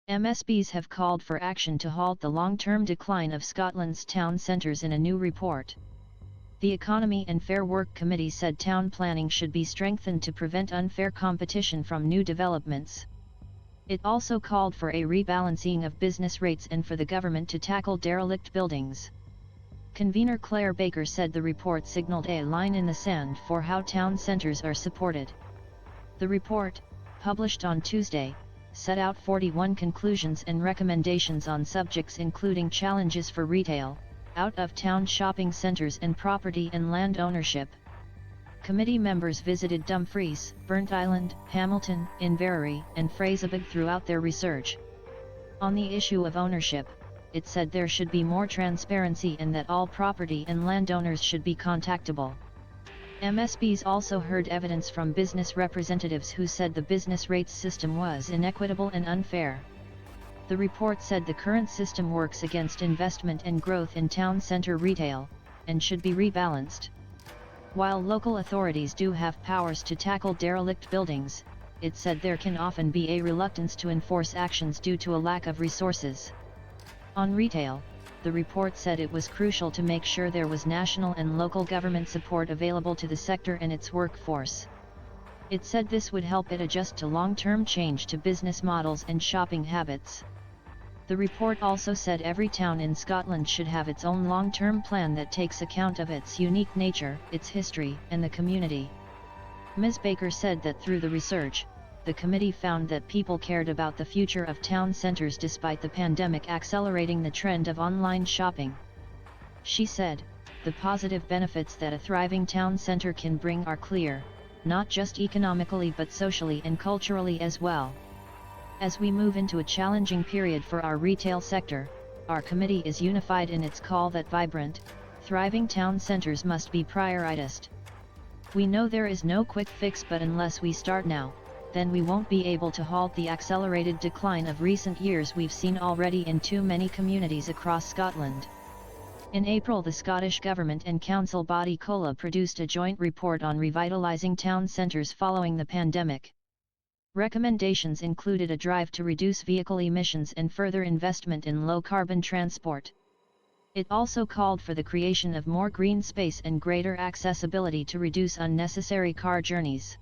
MSPs have called for action to halt the long-term decline of Scotland's town centres in a new report. The Economy and Fair Work Committee said town planning should be strengthened to prevent unfair competition from new developments. It also called for a rebalancing of business rates and for the government to tackle derelict buildings. Convener Claire Baker said the report signalled a line in the sand for how town centres are supported. The report, published on Tuesday, set out 41 conclusions and recommendations on subjects including challenges for retail, out-of-town shopping centres and property and land ownership. Committee members visited Dumfries, Burnt Island, Hamilton, Inverary and Fraserburgh throughout their research. On the issue of ownership, it said there should be more transparency and that all property and landowners should be contactable. MSPs also heard evidence from business representatives who said the business rates system was inequitable and unfair. The report said the current system works against investment and growth in town centre retail, and should be rebalanced. While local authorities do have powers to tackle derelict buildings, it said there can often be a reluctance to enforce actions due to a lack of resources. On retail, the report said it was crucial to make sure there was national and local government support available to the sector and its workforce. It said this would help it adjust to long-term change to business models and shopping habits. The report also said every town in Scotland should have its own long-term plan that takes account of its unique nature, its history, and the community. Ms. Baker said that through the research, the committee found that people cared about the future of town centres despite the pandemic accelerating the trend of online shopping. She said, the positive benefits that a thriving town centre can bring are clear, not just economically but socially and culturally as well. As we move into a challenging period for our retail sector, our committee is unified in its call that vibrant, thriving town centres must be prioritized. We know there is no quick fix, but unless we start now, then we won't be able to halt the accelerated decline of recent years we've seen already in too many communities across Scotland. In April, the Scottish Government and council body COLA produced a joint report on revitalising town centres following the pandemic. Recommendations included a drive to reduce vehicle emissions and further investment in low-carbon transport. It also called for the creation of more green space and greater accessibility to reduce unnecessary car journeys.